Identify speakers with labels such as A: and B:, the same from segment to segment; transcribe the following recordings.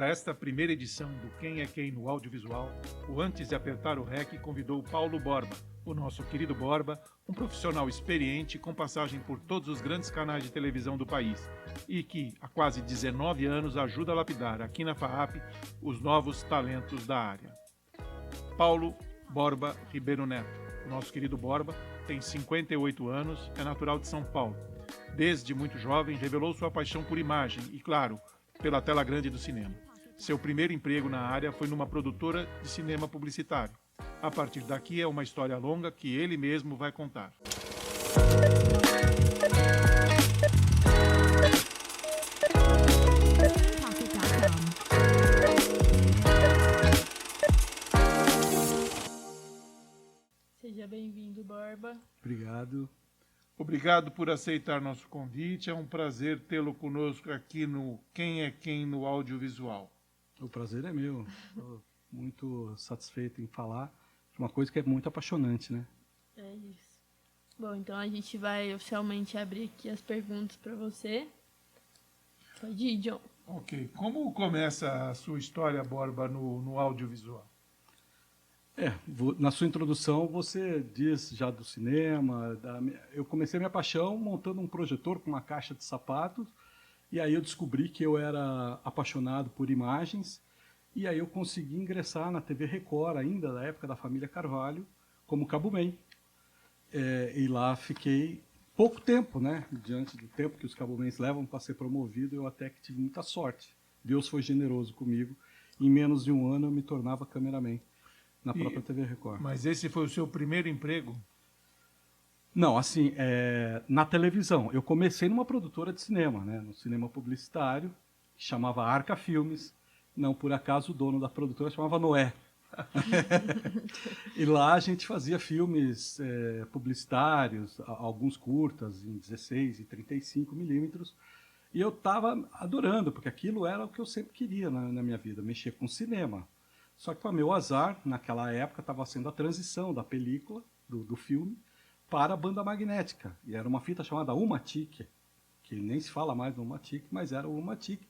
A: Para esta primeira edição do Quem é Quem no Audiovisual, o Antes de Apertar o REC convidou Paulo Borba, o nosso querido Borba, um profissional experiente com passagem por todos os grandes canais de televisão do país e que, há quase 19 anos, ajuda a lapidar aqui na FAAP os novos talentos da área. Paulo Borba Ribeiro Neto. O nosso querido Borba tem 58 anos, é natural de São Paulo. Desde muito jovem, revelou sua paixão por imagem e, claro, pela tela grande do cinema. Seu primeiro emprego na área foi numa produtora de cinema publicitário. A partir daqui é uma história longa que ele mesmo vai contar.
B: Seja bem-vindo, Borba.
C: Obrigado.
A: Obrigado por aceitar nosso convite. É um prazer tê-lo conosco aqui no Quem é Quem no Audiovisual.
C: O prazer é meu. Estou muito satisfeito em falar de uma coisa que é muito apaixonante, né?
B: É isso. Bom, então a gente vai oficialmente abrir aqui as perguntas para você. Pode ir, John.
A: Ok. Como começa a sua história, Borba, no audiovisual?
C: Na sua introdução você diz já do cinema. Eu comecei minha paixão montando um projetor com uma caixa de sapatos. E aí eu descobri que eu era apaixonado por imagens. E aí eu consegui ingressar na TV Record, ainda da época da família Carvalho, como Cabo-Man. E lá fiquei pouco tempo, né? Diante do tempo que os Cabo-Mans levam para ser promovido, eu até que tive muita sorte. Deus foi generoso comigo. Em menos de um ano eu me tornava cameraman na própria TV Record.
A: Mas esse foi o seu primeiro emprego?
C: Não, assim, na televisão. Eu comecei numa produtora de cinema, né? No cinema publicitário, que chamava Arca Filmes. Não, por acaso, o dono da produtora chamava Noé. E lá a gente fazia filmes publicitários, alguns curtas em 16 e 35 milímetros. E eu estava adorando, porque aquilo era o que eu sempre queria na minha vida, mexer com cinema. Só que, para meu azar, naquela época estava sendo a transição da película, do filme, para a banda magnética. E era uma fita chamada Umatic, que nem se fala mais no Umatic, mas era o Umatic.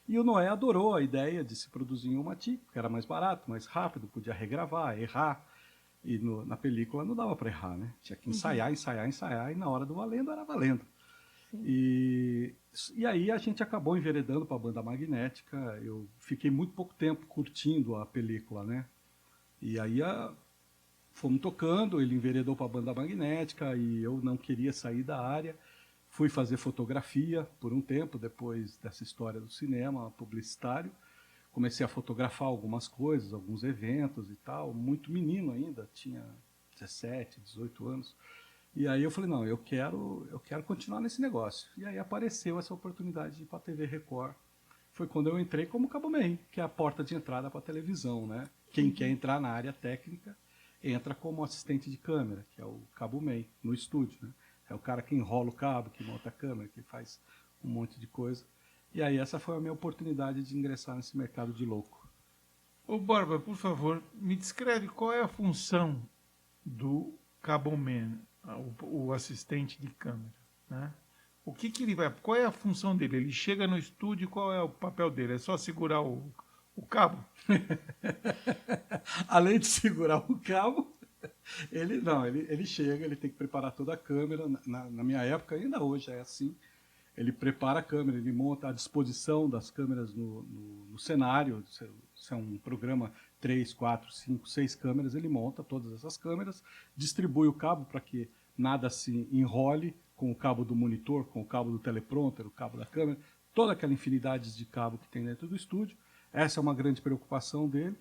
C: E o Noé adorou a ideia de se produzir em Umatic, porque era mais barato, mais rápido, podia regravar, errar. E na película não dava para errar, né? Tinha que ensaiar, e na hora do valendo era valendo. E aí a gente acabou enveredando para a banda magnética. Eu fiquei muito pouco tempo curtindo a película, né? E aí fomos tocando, ele enveredou para a banda magnética e eu não queria sair da área. Fui fazer fotografia por um tempo, depois dessa história do cinema publicitário. Comecei a fotografar algumas coisas, alguns eventos e tal. Muito menino ainda, tinha 17, 18 anos. E aí eu falei, não, eu quero continuar nesse negócio. E aí apareceu essa oportunidade de ir para a TV Record. Foi quando eu entrei como Cabo-Man, que é a porta de entrada para a televisão, né? Quem quer entrar na área técnica entra como assistente de câmera, que é o Cabo-Man, no estúdio, né? É o cara que enrola o cabo, que monta a câmera, que faz um monte de coisa. E aí essa foi a minha oportunidade de ingressar nesse mercado de louco.
A: Ô Borba, por favor, me descreve qual é a função do Cabo-Man, o assistente de câmera, né? O que ele vai... Qual é a função dele? Ele chega no estúdio, qual é o papel dele? É só segurar o cabo?
C: Além de segurar o cabo, ele chega, ele tem que preparar toda a câmera. Na minha época, ainda hoje é assim. Ele prepara a câmera, ele monta a disposição das câmeras no cenário. Se é um programa 3, 4, 5, 6 câmeras, ele monta todas essas câmeras, distribui o cabo para que nada se enrole com o cabo do monitor, com o cabo do teleprompter, o cabo da câmera, toda aquela infinidade de cabo que tem dentro do estúdio. Essa é uma grande preocupação dele.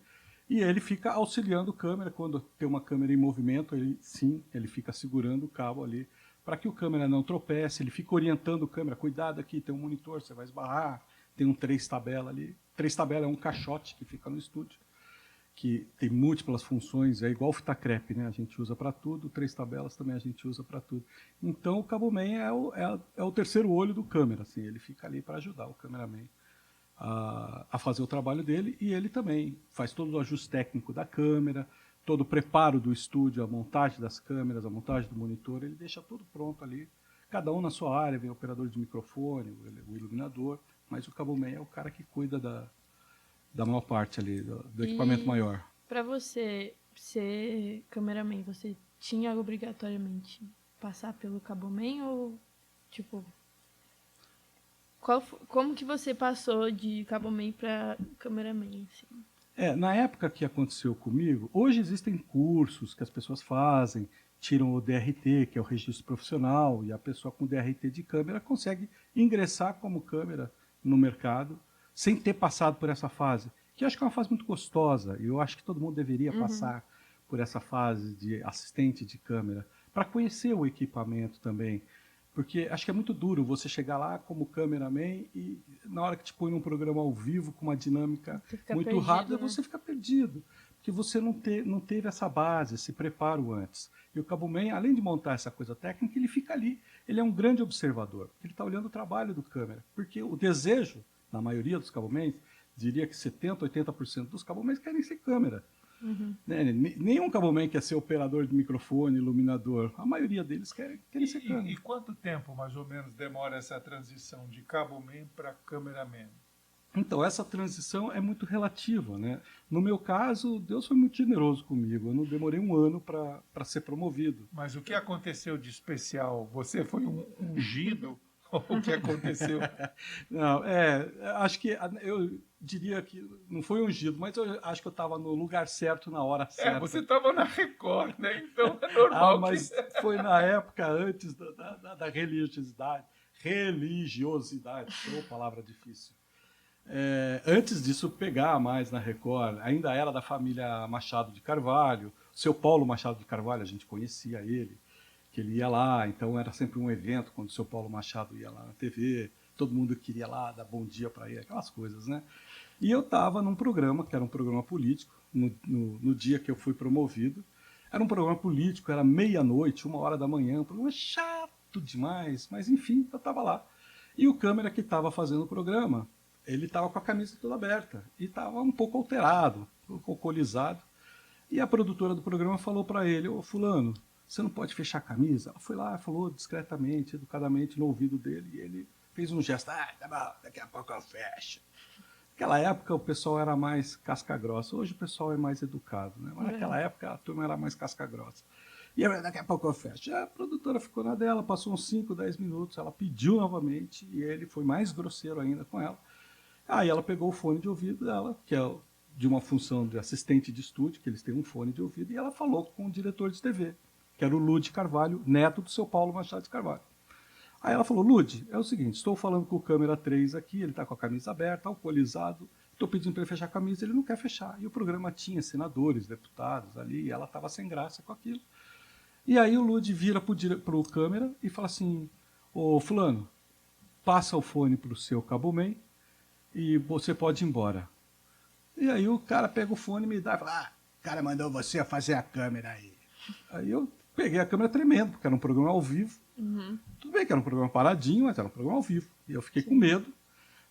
C: E ele fica auxiliando a câmera. Quando tem uma câmera em movimento, ele fica segurando o cabo ali para que o câmera não tropece. Ele fica orientando a câmera, cuidado aqui, tem um monitor, você vai esbarrar, tem um 3 tabela ali. 3 tabela é um caixote que fica no estúdio, que tem múltiplas funções, é igual o fita crepe, né? A gente usa para tudo, 3 tabelas também a gente usa para tudo. Então o Cabo-Man é o terceiro olho do câmera, assim, ele fica ali para ajudar o cameraman a fazer o trabalho dele, e ele também faz todo o ajuste técnico da câmera, todo o preparo do estúdio, a montagem das câmeras, a montagem do monitor, ele deixa tudo pronto ali, cada um na sua área, vem o operador de microfone, o iluminador, mas o Cabo-Man é o cara que cuida da maior parte ali, do equipamento maior.
B: Para você ser cameraman, você tinha obrigatoriamente passar pelo Caboman ou, tipo... Como que você passou de Caboman para cameraman, assim?
C: Na época que aconteceu comigo, hoje existem cursos que as pessoas fazem, tiram o DRT, que é o registro profissional, e a pessoa com DRT de câmera consegue ingressar como câmera no mercado sem ter passado por essa fase, que eu acho que é uma fase muito gostosa, e eu acho que todo mundo deveria passar por essa fase de assistente de câmera, para conhecer o equipamento também. Porque acho que é muito duro você chegar lá como cameraman e na hora que te põe num programa ao vivo com uma dinâmica muito
B: perdido,
C: rápida,
B: né?
C: você fica perdido. Porque você não teve essa base, esse preparo antes. E o Caboman, além de montar essa coisa técnica, ele fica ali. Ele é um grande observador. Ele está olhando o trabalho do câmera. Porque o desejo, na maioria dos Cabomans, diria que 70%, 80% dos Cabomans querem ser câmera. Né? Nenhum Caboman quer ser operador de microfone, iluminador. A maioria deles querem ser câmera.
A: E quanto tempo, mais ou menos, demora essa transição de Caboman para cameraman?
C: Então, essa transição é muito relativa, né? No meu caso, Deus foi muito generoso comigo. Eu não demorei um ano para ser promovido.
A: Mas o que aconteceu de especial? Você foi um ungido? O que aconteceu?
C: Não, acho que eu diria que não foi ungido, mas eu acho que eu estava no lugar certo, na hora certa.
A: Você estava na Record, né? Então é normal.
C: Mas foi na época antes da religiosidade. Religiosidade, palavra difícil. Antes disso pegar mais na Record, ainda era da família Machado de Carvalho. O seu Paulo Machado de Carvalho, a gente conhecia ele, que ele ia lá, então era sempre um evento quando o seu Paulo Machado ia lá na TV, todo mundo queria lá dar bom dia para ele, aquelas coisas, né? E eu estava num programa, que era um programa político, no dia que eu fui promovido. Era um programa político, era meia-noite, 1h da manhã, um programa chato demais, mas enfim, eu estava lá. E o câmera que estava fazendo o programa, ele estava com a camisa toda aberta e estava um pouco alterado, um pouco alcoolizado. E a produtora do programa falou para ele: ô fulano, você não pode fechar a camisa? Ela foi lá, falou discretamente, educadamente no ouvido dele, e ele fez um gesto: tá bom, daqui a pouco eu fecho. Naquela época o pessoal era mais casca grossa, hoje o pessoal é mais educado, né? Mas naquela época a turma era mais casca grossa. E eu, daqui a pouco eu fecho. A produtora ficou na dela, passou uns 5, 10 minutos, ela pediu novamente, e ele foi mais grosseiro ainda com ela. Aí ela pegou o fone de ouvido dela, que é de uma função de assistente de estúdio, que eles têm um fone de ouvido, e ela falou com o diretor de TV, que era o Lude Carvalho, neto do seu Paulo Machado de Carvalho. Aí ela falou: Lude, é o seguinte, estou falando com o câmera 3 aqui, ele está com a camisa aberta, alcoolizado, estou pedindo para ele fechar a camisa, ele não quer fechar. E o programa tinha senadores, deputados ali, e ela estava sem graça com aquilo. E aí o Lude vira para o câmera e fala assim: ô fulano, passa o fone para o seu Caboman e você pode ir embora. E aí o cara pega o fone e me dá e fala: o cara mandou você fazer a câmera aí. Aí eu peguei a câmera tremendo, porque era um programa ao vivo. Tudo bem que era um programa paradinho, mas era um programa ao vivo. E eu fiquei com medo.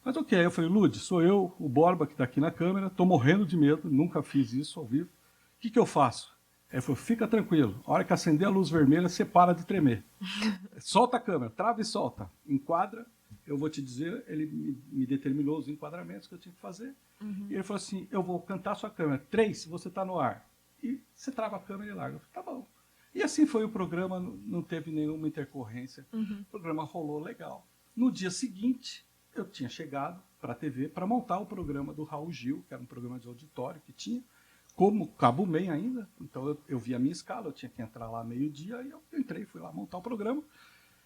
C: Mas ok, aí eu falei: Lude, sou eu, o Borba, que está aqui na câmera, estou morrendo de medo, nunca fiz isso ao vivo. O que eu faço? Aí ele falou: fica tranquilo, a hora que acender a luz vermelha, você para de tremer. Solta a câmera, trava e solta. Enquadra, eu vou te dizer, ele me determinou os enquadramentos que eu tinha que fazer. E ele falou assim: eu vou cantar a sua câmera. 3, você está no ar. E você trava a câmera e larga. Eu falei: tá bom. E assim foi o programa, não teve nenhuma intercorrência. O programa rolou legal. No dia seguinte, eu tinha chegado para a TV para montar o programa do Raul Gil, que era um programa de auditório que tinha, como Caboman ainda. Então eu vi a minha escala, eu tinha que entrar lá meio-dia, e eu entrei, fui lá montar o programa.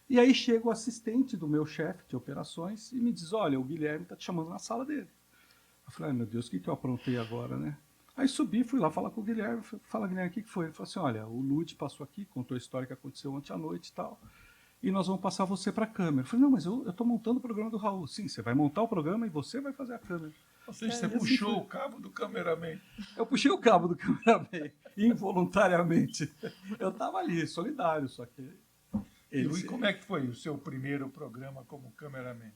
C: E aí chega o assistente do meu chefe de operações e me diz: olha, o Guilherme está te chamando na sala dele. Eu falei: ai meu Deus, o que eu aprontei agora, né? Aí subi, fui lá falar com o Guilherme. Fala, Guilherme, o que foi? Ele falou assim: olha, o Lude passou aqui, contou a história que aconteceu ontem à noite e tal, e nós vamos passar você para a câmera. Eu falei: não, mas eu estou montando o programa do Raul. Sim, você vai montar o programa e você vai fazer a câmera.
A: Ou seja, você puxou o cabo do cameraman.
C: Eu puxei o cabo do cameraman, involuntariamente. Eu estava ali, solidário, só que...
A: E como é que foi o seu primeiro programa como cameraman?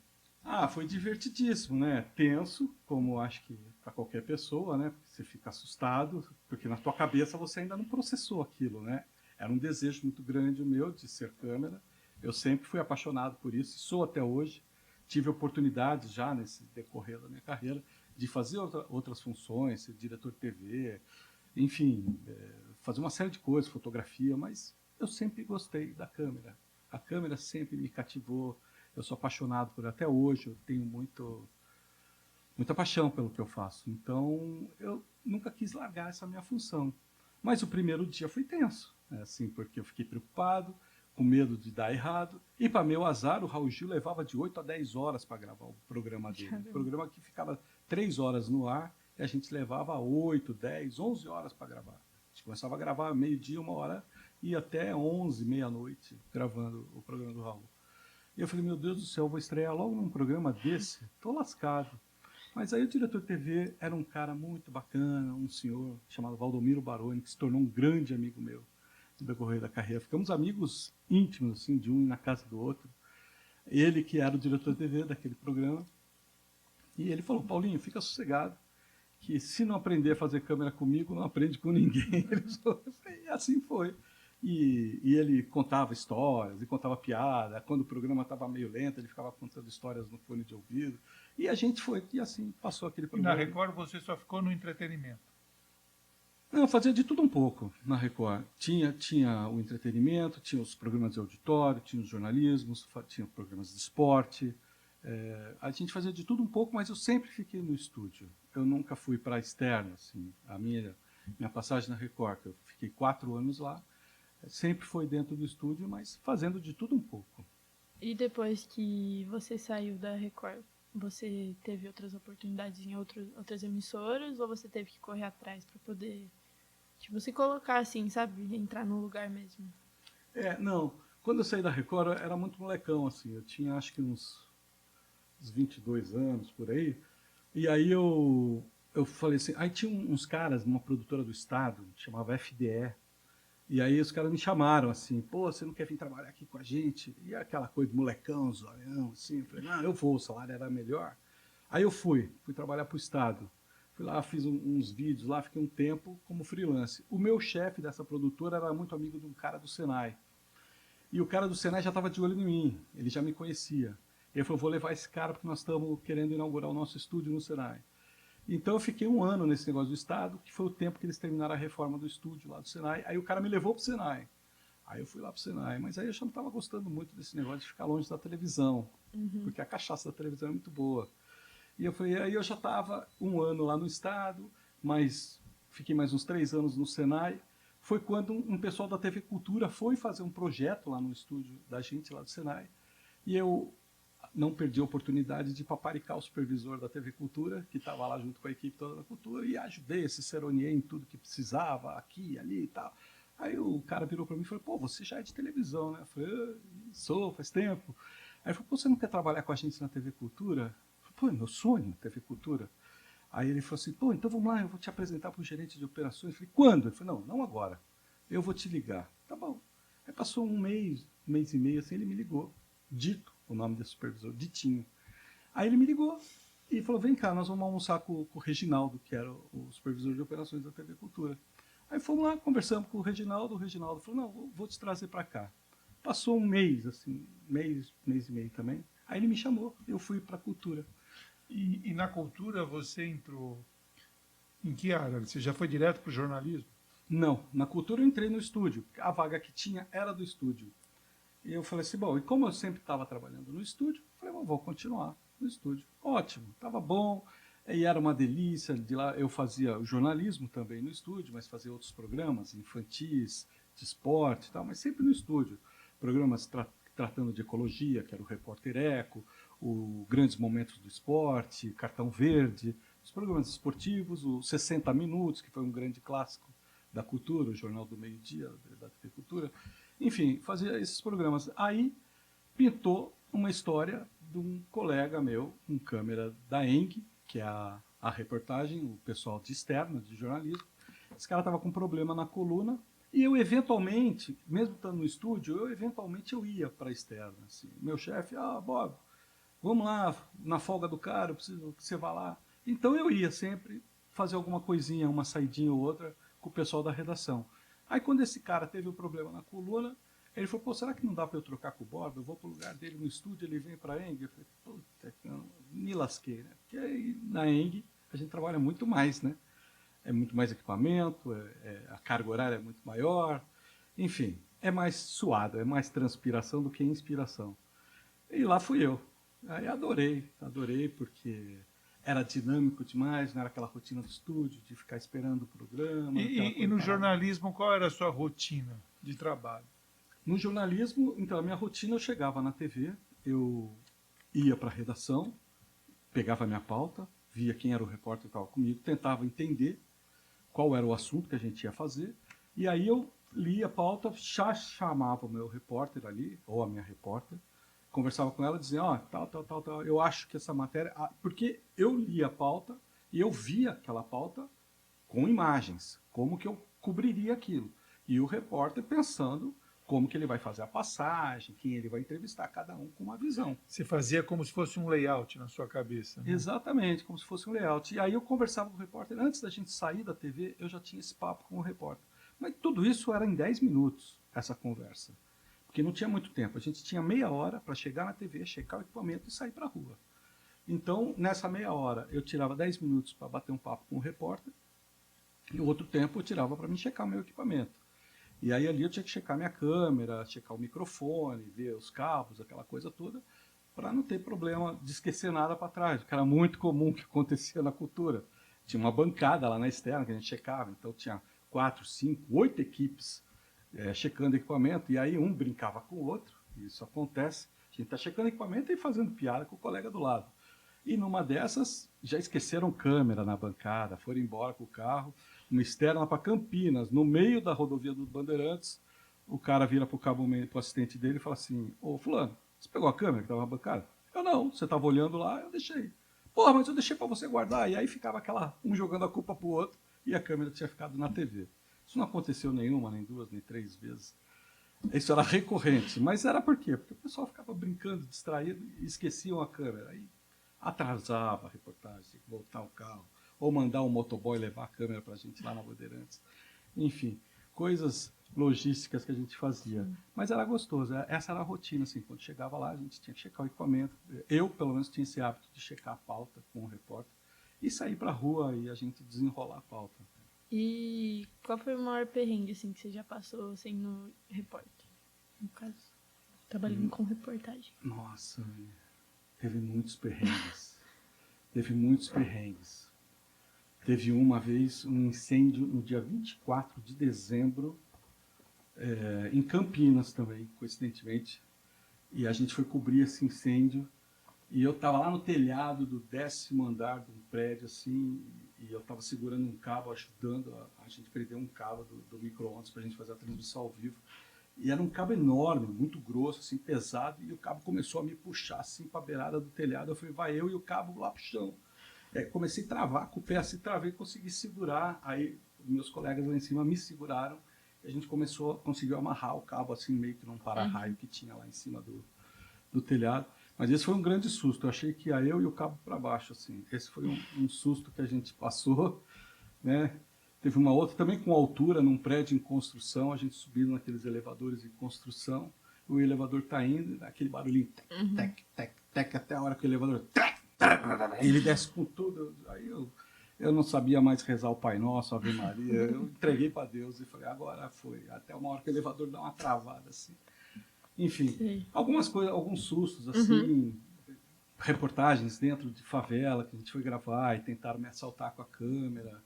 C: Foi divertidíssimo, né? Tenso, como acho que para qualquer pessoa, né? Você fica assustado, porque na tua cabeça você ainda não processou aquilo, né? Era um desejo muito grande o meu de ser câmera. Eu sempre fui apaixonado por isso, e sou até hoje. Tive oportunidade já nesse decorrer da minha carreira de fazer outras funções, ser diretor de TV, enfim, fazer uma série de coisas, fotografia, mas eu sempre gostei da câmera. A câmera sempre me cativou, eu sou apaixonado por ela até hoje, eu tenho muita paixão pelo que eu faço. Então, eu nunca quis largar essa minha função. Mas o primeiro dia foi tenso, né? Assim, porque eu fiquei preocupado, com medo de dar errado. E, para meu azar, o Raul Gil levava de 8 a 10 horas para gravar o programa dele. Um programa que ficava 3 horas no ar e a gente levava 8, 10, 11 horas para gravar. A gente começava a gravar meio-dia, 1 hora, e até 11, meia-noite, gravando o programa do Raul. E eu falei, meu Deus do céu, eu vou estrear logo num programa desse? Estou lascado. Mas aí o diretor de TV era um cara muito bacana, um senhor chamado Valdomiro Baroni, que se tornou um grande amigo meu no decorrer da carreira. Ficamos amigos íntimos, assim, de um na casa do outro. Ele que era o diretor de TV daquele programa. E ele falou, Paulinho, fica sossegado, que se não aprender a fazer câmera comigo, não aprende com ninguém. E assim foi. E ele contava histórias, e contava piada. Quando o programa estava meio lento, ele ficava contando histórias no fone de ouvido. E a gente foi, e assim passou aquele
A: E na
C: programa.
A: Record você só ficou no entretenimento.
C: Não, eu fazia de tudo um pouco na Record. Tinha o entretenimento, tinha os programas de auditório, tinha os jornalismos, tinha programas de esporte. A gente fazia de tudo um pouco, mas eu sempre fiquei no estúdio. Eu nunca fui para a externa. Assim. A minha passagem na Record, que eu fiquei 4 anos lá, sempre foi dentro do estúdio, mas fazendo de tudo um pouco.
B: E depois que você saiu da Record, você teve outras oportunidades em outras emissoras ou você teve que correr atrás para poder, tipo, se colocar assim, sabe? Entrar no lugar mesmo?
C: Não. Quando eu saí da Record, eu era muito molecão, assim. Eu tinha, acho que uns 22 anos, por aí. E aí eu falei assim... Aí tinha uns caras numa produtora do estado, chamava FDE. E aí os caras me chamaram, assim, pô, você não quer vir trabalhar aqui com a gente? E aquela coisa de molecão, zoião, assim. Eu falei, não, eu vou, o salário era melhor. Aí eu fui trabalhar para o estado. Fui lá, fiz uns vídeos lá, fiquei um tempo como freelance. O meu chefe dessa produtora era muito amigo de um cara do Senai. E o cara do Senai já estava de olho em mim, ele já me conhecia. Ele falou, vou levar esse cara porque nós estamos querendo inaugurar o nosso estúdio no Senai. Então eu fiquei 1 ano nesse negócio do estado, que foi o tempo que eles terminaram a reforma do estúdio lá do Senai. Aí o cara me levou para o Senai. Aí eu fui lá para o Senai, mas aí eu já não estava gostando muito desse negócio de ficar longe da televisão, porque a cachaça da televisão é muito boa. E eu falei, aí eu já estava 1 ano lá no estado, mas fiquei mais uns 3 anos no Senai. Foi quando um pessoal da TV Cultura foi fazer um projeto lá no estúdio da gente, lá do Senai. E eu não perdi a oportunidade de paparicar o supervisor da TV Cultura, que estava lá junto com a equipe toda da Cultura, e ajudei, ciceroniei em tudo que precisava, aqui, ali e tal. Aí o cara virou para mim e falou, pô, você já é de televisão, né? Eu falei, sou, faz tempo. Aí ele falou, pô, você não quer trabalhar com a gente na TV Cultura? Eu falei, pô, é meu sonho, TV Cultura. Aí ele falou assim, pô, então vamos lá, eu vou te apresentar para o gerente de operações. Eu falei, quando? Ele falou, não agora, eu vou te ligar. Tá bom. Aí passou um mês e meio, assim, ele me ligou, Dito, o nome desse supervisor, Ditinho. Aí ele me ligou e falou, vem cá, nós vamos almoçar com o Reginaldo, que era o supervisor de operações da TV Cultura. Aí fomos lá, conversamos com o Reginaldo falou, não, vou te trazer para cá. Passou um mês, assim, mês e meio também. Aí ele me chamou, eu fui para a Cultura.
A: E na Cultura você entrou em que área? Você já foi direto para o jornalismo?
C: Não, na Cultura eu entrei no estúdio. A vaga que tinha era do estúdio. E eu falei assim, bom, e como eu sempre estava trabalhando no estúdio, eu falei, bom, vou continuar no estúdio. Ótimo, estava bom, e era uma delícia. De lá eu fazia jornalismo também no estúdio, mas fazia outros programas infantis, de esporte e tal, mas sempre no estúdio. Programas tratando de ecologia, que era o Repórter Eco, o Grandes Momentos do Esporte, Cartão Verde, os programas esportivos, o 60 Minutos, que foi um grande clássico da Cultura, o Jornal do Meio-Dia, da TV Cultura. Enfim, fazia esses programas. Aí pintou uma história de um colega meu, um câmera da ENG, que é a reportagem, o pessoal de externo, de jornalismo. Esse cara estava com problema na coluna, e eu eventualmente, mesmo estando no estúdio, eu ia para a externa. Assim. Meu chefe, Bob, vamos lá, na folga do cara, eu preciso que você vá lá. Então eu ia sempre fazer alguma coisinha, uma saidinha ou outra com o pessoal da redação. Aí quando esse cara teve um problema na coluna, ele falou, pô, será que não dá para eu trocar com o Bob? Eu vou para o lugar dele no estúdio, ele vem para a ENG. Eu falei, puta, me lasquei, né? Porque aí na ENG a gente trabalha muito mais, né? É muito mais equipamento, a carga horária é muito maior, enfim, é mais suado, é mais transpiração do que inspiração. E lá fui eu. Aí adorei porque era dinâmico demais, não era aquela rotina do estúdio, de ficar esperando o programa.
A: E no jornalismo, qual era a sua rotina de trabalho?
C: No jornalismo, então, a minha rotina, eu chegava na TV, eu ia para a redação, pegava a minha pauta, via quem era o repórter que estava comigo, tentava entender qual era o assunto que a gente ia fazer, e aí eu lia a pauta, já chamava o meu repórter ali, ou a minha repórter, conversava com ela, dizia, tal, eu acho que essa matéria... Porque eu lia a pauta e eu via aquela pauta com imagens, como que eu cobriria aquilo. E o repórter pensando como que ele vai fazer a passagem, quem ele vai entrevistar, cada um com uma visão.
A: Você fazia como se fosse um layout na sua cabeça, né?
C: Exatamente, como se fosse um layout. E aí eu conversava com o repórter, antes da gente sair da TV, eu já tinha esse papo com o repórter. Mas tudo isso era em 10 minutos, essa conversa. Porque não tinha muito tempo. A gente tinha meia hora para chegar na TV, checar o equipamento e sair para a rua. Então, nessa meia hora, eu tirava 10 minutos para bater um papo com o repórter, e o outro tempo eu tirava para mim checar o meu equipamento. E aí ali eu tinha que checar minha câmera, checar o microfone, ver os cabos, aquela coisa toda, para não ter problema de esquecer nada para trás, que era muito comum que acontecia na cultura. Tinha uma bancada lá na externa que a gente checava, então tinha 4, 5, 8 equipes checando equipamento, e aí um brincava com o outro, isso acontece, a gente está checando equipamento e fazendo piada com o colega do lado. E numa dessas, já esqueceram câmera na bancada, foram embora com o carro, uma externa para Campinas, no meio da rodovia dos Bandeirantes, o cara vira para o assistente dele e fala assim, ô fulano, você pegou a câmera que estava na bancada? Eu não, você estava olhando lá, eu deixei. Porra, mas eu deixei para você guardar. E aí ficava um jogando a culpa para o outro e a câmera tinha ficado na TV. Isso não aconteceu nenhuma, nem 2, nem 3 vezes. Isso era recorrente. Mas era por quê? Porque o pessoal ficava brincando, distraído e esqueciam a câmera. Aí atrasava a reportagem, tinha que voltar o carro. Ou mandar um motoboy levar a câmera para a gente lá na Bandeirantes. Enfim, coisas logísticas que a gente fazia. Sim. Mas era gostoso. Essa era a rotina. Assim, quando chegava lá, a gente tinha que checar o equipamento. Eu, pelo menos, tinha esse hábito de checar a pauta com o repórter e sair para a rua e a gente desenrolar a pauta.
B: E qual foi o maior perrengue assim, que você já passou sendo repórter? No caso, trabalhando com reportagem.
C: Nossa, teve muitos perrengues. Teve uma vez um incêndio no dia 24 de dezembro, em Campinas também, coincidentemente. E a gente foi cobrir esse incêndio. E eu estava lá no telhado do 10º andar de um prédio, assim, e eu estava segurando um cabo, ajudando a gente prender um cabo do micro-ondas para a gente fazer a transmissão ao vivo. E era um cabo enorme, muito grosso, assim, pesado, e o cabo começou a me puxar assim para a beirada do telhado. Eu falei, vai eu e o cabo lá pro chão. Comecei a travar com o pé, assim, travei, consegui segurar. Aí meus colegas lá em cima me seguraram e a gente conseguiu amarrar o cabo assim meio que num para-raio que tinha lá em cima do telhado. Mas esse foi um grande susto. Eu achei que ia eu e o cabo para baixo, assim. Esse foi um susto que a gente passou, né? Teve uma outra também com altura, num prédio em construção, a gente subindo naqueles elevadores em construção. O elevador tá indo, aquele barulhinho, tec, tec, tec, até a hora que o elevador ele desce com tudo. Aí eu não sabia mais rezar o Pai Nosso, a Ave Maria. Eu entreguei para Deus e falei, agora foi. Até uma hora que o elevador dá uma travada, assim. Enfim, sim, algumas coisas, alguns sustos, assim, reportagens dentro de favela que a gente foi gravar e tentaram me assaltar com a câmera.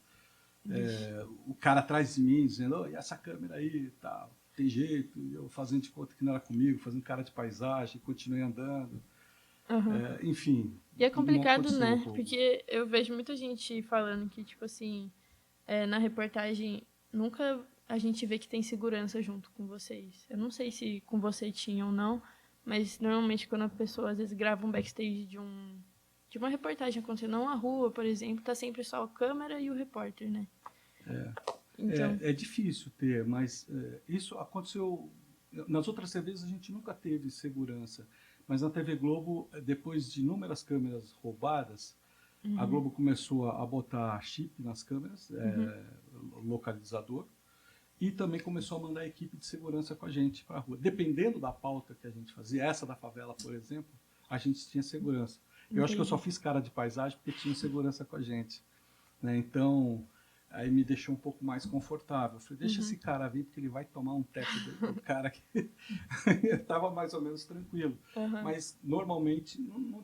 C: O cara atrás de mim dizendo, oh, e essa câmera aí, tá, tem jeito. E eu fazendo de conta que não era comigo, fazendo cara de paisagem, continuei andando. Enfim.
B: E é complicado, né? Porque eu vejo muita gente falando que, tipo assim, na reportagem, nunca a gente vê que tem segurança junto com vocês. Eu não sei se com você tinha ou não, mas normalmente quando a pessoa às vezes grava um backstage de uma reportagem acontecendo na rua, por exemplo, tá sempre só a câmera e o repórter, né? Então...
C: É difícil ter, mas isso aconteceu... Nas outras TVs a gente nunca teve segurança. Mas na TV Globo, depois de inúmeras câmeras roubadas, a Globo começou a botar chip nas câmeras, localizador, e também começou a mandar a equipe de segurança com a gente para a rua. Dependendo da pauta que a gente fazia, essa da favela, por exemplo, a gente tinha segurança. Eu acho que eu só fiz cara de paisagem porque tinha segurança com a gente. né? Então, aí me deixou um pouco mais confortável. Eu falei, deixa esse cara vir, porque ele vai tomar um teco do cara que estava mais ou menos tranquilo. Mas, normalmente, não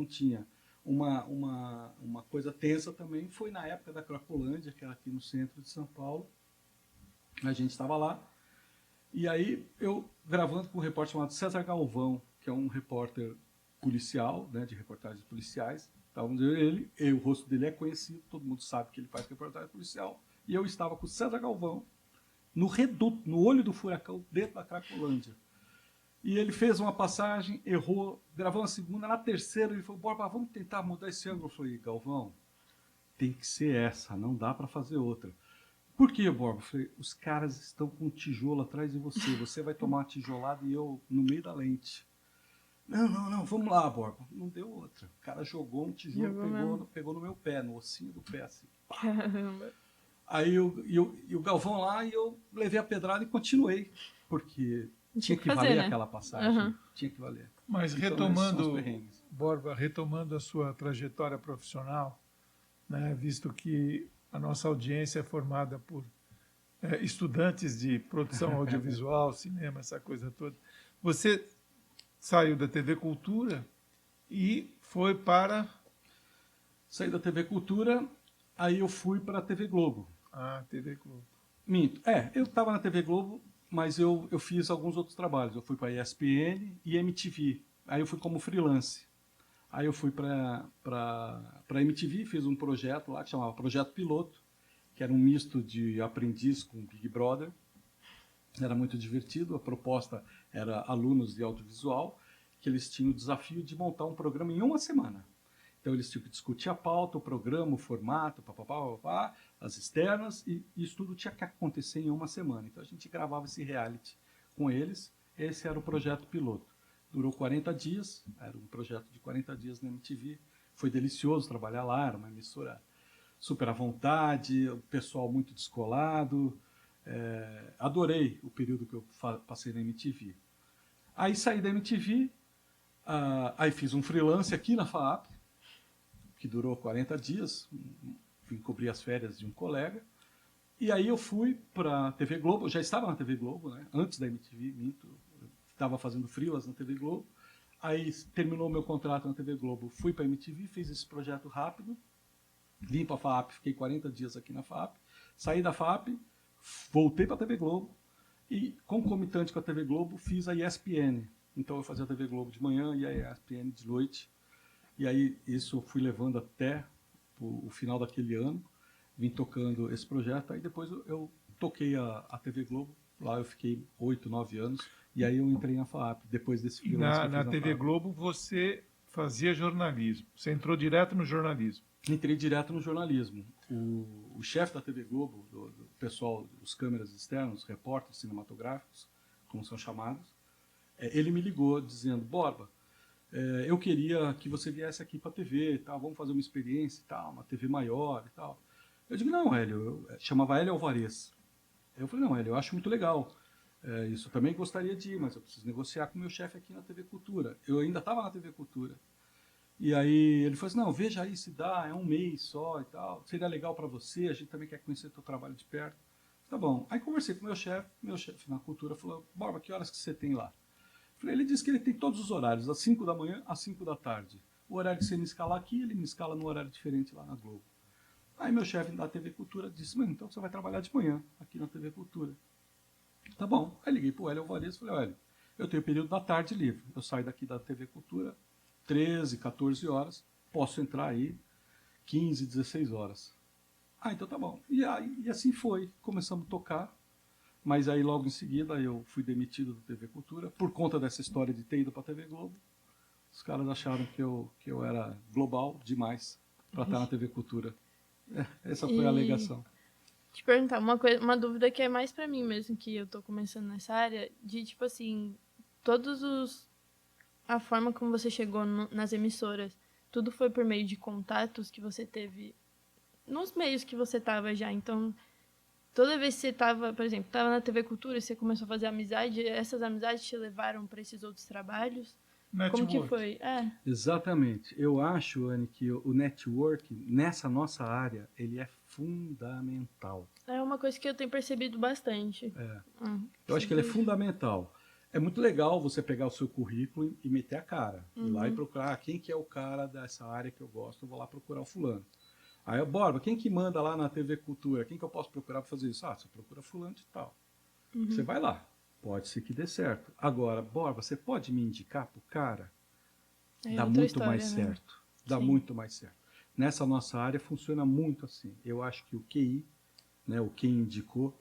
C: tinha. Uma coisa tensa também foi na época da Cracolândia, que era aqui no centro de São Paulo. A gente estava lá. E aí, eu gravando com um repórter chamado César Galvão, que é um repórter policial, né, de reportagens policiais. Estávamos ele, o rosto dele é conhecido, todo mundo sabe que ele faz reportagem policial. E eu estava com o César Galvão no reduto, no olho do furacão, dentro da Cracolândia. E ele fez uma passagem, errou, gravou uma segunda, na terceira ele falou, Borba, vamos tentar mudar esse ângulo. Eu falei, Galvão, tem que ser essa, não dá para fazer outra. Por que, Borba? Eu falei, os caras estão com um tijolo atrás de você, você vai tomar uma tijolada e eu no meio da lente. Não, vamos lá, Borba. Não deu outra. O cara jogou um tijolo, pegou no meu pé, no ossinho do pé, assim.
B: Caramba.
C: Aí o Galvão lá, e eu levei a pedrada e continuei, porque tinha que valer, né? Aquela passagem, tinha que valer.
A: Mas
C: então,
A: retomando, Borba, retomando a sua trajetória profissional, né, visto que a nossa audiência é formada por estudantes de produção audiovisual, cinema, essa coisa toda. Você saiu da TV Cultura e foi para...
C: Saí da TV Cultura, aí eu fui para a TV Globo.
A: Ah, TV Globo.
C: Minto. Eu estava na TV Globo, mas eu fiz alguns outros trabalhos. Eu fui para a ESPN e MTV. Aí eu fui como freelance. Aí eu fui para a MTV, fiz um projeto lá que chamava Projeto Piloto, que era um misto de aprendiz com Big Brother. Era muito divertido. A proposta era alunos de audiovisual, que eles tinham o desafio de montar um programa em uma semana. Então eles tinham que discutir a pauta, o programa, o formato, as externas, e isso tudo tinha que acontecer em uma semana. Então a gente gravava esse reality com eles. Esse era o Projeto Piloto. Durou 40 dias, era um projeto de 40 dias na MTV. Foi delicioso trabalhar lá, era uma emissora super à vontade, o pessoal muito descolado. Adorei o período que eu passei na MTV. Aí saí da MTV, aí fiz um freelance aqui na FAAP, que durou 40 dias, vim cobrir as férias de um colega. E aí eu fui para a TV Globo, eu já estava na TV Globo, né, antes da MTV, minto. Estava fazendo freelas na TV Globo, aí terminou meu contrato na TV Globo, fui para a MTV, fiz esse projeto rápido, vim para a FAAP, fiquei 40 dias aqui na FAAP, saí da FAAP, voltei para a TV Globo e, concomitante com a TV Globo, fiz a ESPN. Então eu fazia a TV Globo de manhã e a ESPN de noite, e aí isso eu fui levando até o final daquele ano, vim tocando esse projeto, aí depois eu toquei a TV Globo, lá eu fiquei 8, 9 anos, e aí eu entrei na FAAP, depois desse freelance.
A: Na TV
C: FAAP.
A: Globo você fazia jornalismo, você entrou direto no jornalismo.
C: Entrei direto no jornalismo. O chefe da TV Globo, do pessoal, os câmeras externos, os repórteres cinematográficos, como são chamados, ele me ligou dizendo, Borba, eu queria que você viesse aqui para a TV, tal, vamos fazer uma experiência, tal, uma TV maior e tal. Eu digo, não, Hélio, chamava Hélio Alvarez. Eu falei, não, Hélio, eu acho muito legal. Isso eu também gostaria de ir, mas eu preciso negociar com o meu chefe aqui na TV Cultura. Eu ainda estava na TV Cultura. E aí ele falou assim, não, veja aí se dá, é um mês só e tal. Seria legal para você, a gente também quer conhecer o teu trabalho de perto. Tá bom. Aí conversei com o meu chefe na Cultura falou, Borba, que horas que você tem lá? Ele disse que ele tem todos os horários, das 5 da manhã às 5 da tarde. O horário que você me escalar aqui, ele me escala num horário diferente lá na Globo. Aí meu chefe da TV Cultura disse, mano, então você vai trabalhar de manhã aqui na TV Cultura. Tá bom. Aí liguei pro Hélio Alvarez e falei, Hélio, eu tenho o período da tarde livre. Eu saio daqui da TV Cultura 13, 14 horas, posso entrar aí 15, 16 horas. Então tá bom. E assim foi. Começamos a tocar, mas aí logo em seguida eu fui demitido da TV Cultura por conta dessa história de ter ido para a TV Globo. Os caras acharam que eu era global demais para estar na TV Cultura. Essa foi a alegação.
B: Te perguntar uma dúvida que é mais para mim mesmo, que eu tô começando nessa área, de tipo assim, a forma como você chegou nas emissoras, tudo foi por meio de contatos que você teve nos meios que você tava já. Então, toda vez que você tava, por exemplo, tava na TV Cultura e você começou a fazer amizade, essas amizades te levaram para esses outros trabalhos? Como que
A: Network.
B: foi?
C: Exatamente. Eu acho, Anne, que o network, nessa nossa área, ele é fundamental.
B: É uma coisa que eu tenho percebido bastante.
C: Eu acho que ele é fundamental. É muito legal você pegar o seu currículo e meter a cara. Ir lá e procurar quem que é o cara dessa área que eu gosto, eu vou lá procurar o fulano. Aí, Borba, quem que manda lá na TV Cultura? Quem que eu posso procurar para fazer isso? Você procura fulano de tal. Você vai lá. Pode ser que dê certo. Agora, Borba, você pode me indicar pro cara? Dá
B: outra
C: muito mais
B: história, né?
C: certo. Dá
B: Sim.
C: muito mais certo. Nessa nossa área funciona muito assim. Eu acho que o QI, né, o quem indicou,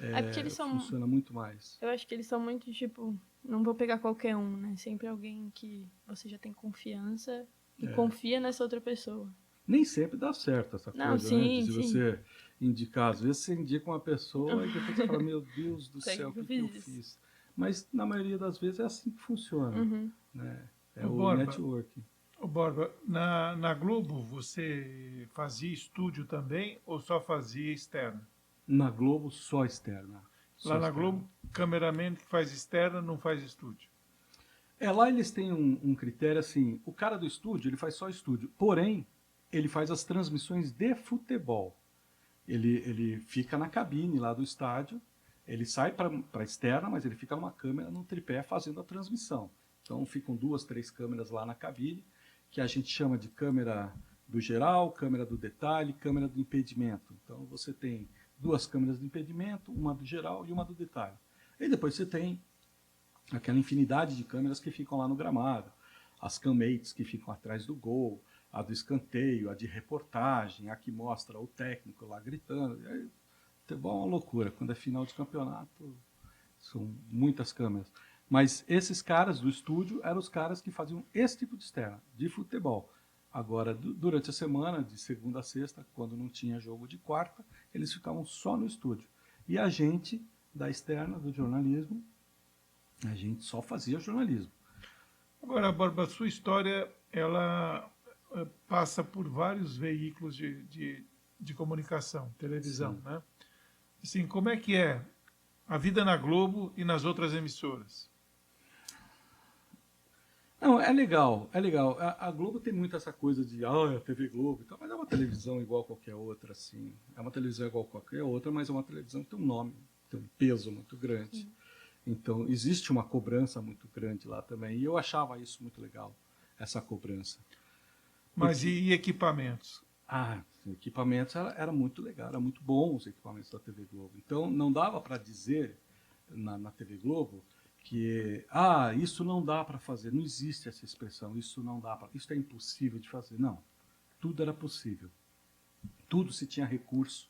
B: É porque eles são.
C: funciona muito mais.
B: Eu acho que eles são muito tipo. Não vou pegar qualquer um, né? Sempre alguém que você já tem confiança e confia nessa outra pessoa.
C: Nem sempre dá certo essa
B: Não,
C: coisa, né?
B: sim,
C: De
B: sim.
C: você indicar. Às vezes você indica uma pessoa e depois você fala, meu Deus do
B: Pra
C: céu, o
B: que
C: que
B: eu
C: eu
B: fiz isso?
C: fiz? Mas na maioria das vezes é assim que funciona. Né? É
A: Ô,
C: o
A: Borba.
C: networking.
A: Ô, Borba, na Globo você fazia estúdio também ou só fazia externo?
C: Na Globo, só externa. Só
A: Lá na
C: externa.
A: Globo, cameraman que faz externo não faz estúdio.
C: Lá eles têm um critério assim, o cara do estúdio, ele faz só estúdio, porém, ele faz as transmissões de futebol. Ele fica na cabine lá do estádio, ele sai para a externa, mas ele fica numa câmera, num tripé, fazendo a transmissão. Então ficam 2, 3 câmeras lá na cabine, que a gente chama de câmera do geral, câmera do detalhe, câmera do impedimento. Então você tem 2 câmeras do impedimento, uma do geral e uma do detalhe. E depois você tem aquela infinidade de câmeras que ficam lá no gramado, as cammates que ficam atrás do gol, a do escanteio, a de reportagem, a que mostra o técnico lá gritando. Futebol é uma loucura. Quando é final de campeonato, são muitas câmeras. Mas esses caras do estúdio eram os caras que faziam esse tipo de externa, de futebol. Agora, durante a semana, de segunda a sexta, quando não tinha jogo de quarta, eles ficavam só no estúdio. E a gente, da externa, do jornalismo, a gente só fazia jornalismo.
A: Agora, Borba, a sua história, ela passa por vários veículos de comunicação, televisão,
C: Sim.
A: né? Assim, como é que é a vida na Globo e nas outras emissoras?
C: Não, é legal, é legal. A Globo tem muito essa coisa de, é a TV Globo e tal, mas é uma televisão igual qualquer outra, assim. É uma televisão igual qualquer outra, mas é uma televisão que tem um nome, tem um peso muito grande. Então, existe uma cobrança muito grande lá também. E eu achava isso muito legal, essa cobrança.
A: Mas e equipamentos?
C: Os equipamentos era muito legal, era muito bom os equipamentos da TV Globo. Então, não dava para dizer na TV Globo que isso não dá para fazer. Não existe essa expressão, isso não dá para, isso é impossível de fazer. Não, tudo era possível. Tudo se tinha recurso,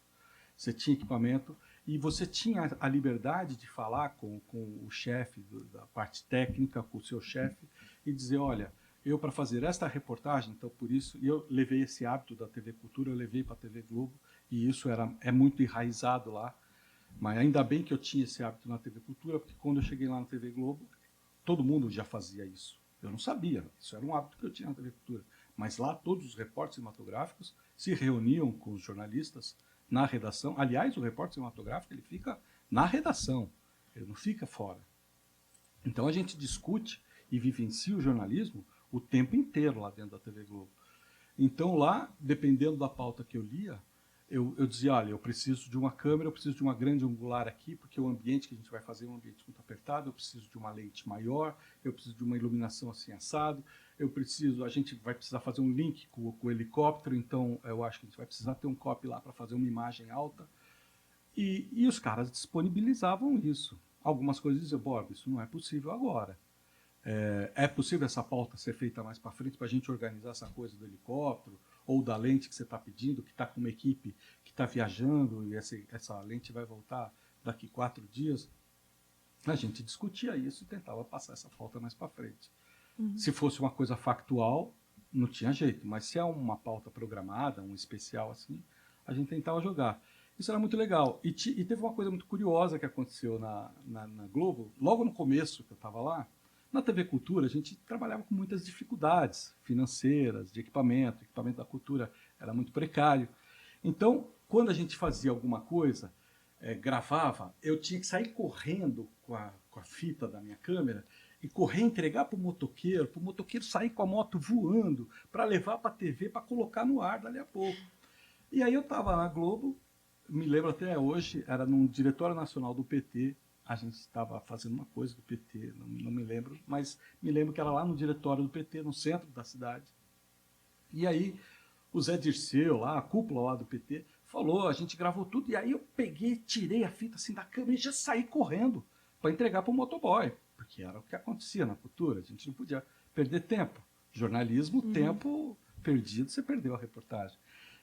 C: você tinha equipamento e você tinha a liberdade de falar com o chefe da parte técnica, com o seu chefe e dizer, olha, eu para fazer esta reportagem, então por isso, e eu levei esse hábito da TV Cultura, eu levei para a TV Globo e isso é muito enraizado lá. Mas ainda bem que eu tinha esse hábito na TV Cultura, porque quando eu cheguei lá na TV Globo, todo mundo já fazia isso. Eu não sabia, isso era um hábito que eu tinha na TV Cultura. Mas lá todos os repórteres cinematográficos se reuniam com os jornalistas na redação. Aliás, o repórter cinematográfico ele fica na redação, ele não fica fora. Então a gente discute e vivencia o jornalismo o tempo inteiro lá dentro da TV Globo. Então lá, dependendo da pauta que eu lia, eu dizia, olha, eu preciso de uma câmera, eu preciso de uma grande angular aqui, porque o ambiente que a gente vai fazer é um ambiente muito apertado, eu preciso de uma lente maior, eu preciso de uma iluminação assim assado, a gente vai precisar fazer um link com o helicóptero, então eu acho que a gente vai precisar ter um copy lá para fazer uma imagem alta. E os caras disponibilizavam isso. Algumas coisas diziam, Bob, isso não é possível agora. É possível essa pauta ser feita mais para frente para a gente organizar essa coisa do helicóptero ou da lente que você está pedindo, que está com uma equipe que está viajando e essa lente vai voltar daqui 4 dias. A gente discutia isso e tentava passar essa pauta mais para frente. Se fosse uma coisa factual, não tinha jeito, mas se é uma pauta programada, um especial assim, a gente tentava jogar. Isso era muito legal. E teve uma coisa muito curiosa que aconteceu na Globo, logo no começo que eu estava lá. Na TV Cultura, a gente trabalhava com muitas dificuldades financeiras, de equipamento. O equipamento da cultura era muito precário. Então, quando a gente fazia alguma coisa, gravava, eu tinha que sair correndo com a fita da minha câmera e correr entregar para o motoqueiro sair com a moto voando, para levar para a TV, para colocar no ar dali a pouco. E aí eu estava na Globo, me lembro até hoje, era num diretório nacional do PT, a gente estava fazendo uma coisa do PT, não me lembro, mas me lembro que era lá no diretório do PT, no centro da cidade. E aí o Zé Dirceu, lá, a cúpula lá do PT, falou, a gente gravou tudo, e aí eu peguei, tirei a fita assim da câmera e já saí correndo para entregar para o motoboy, porque era o que acontecia na cultura, a gente não podia perder tempo. Jornalismo, tempo perdido, você perdeu a reportagem.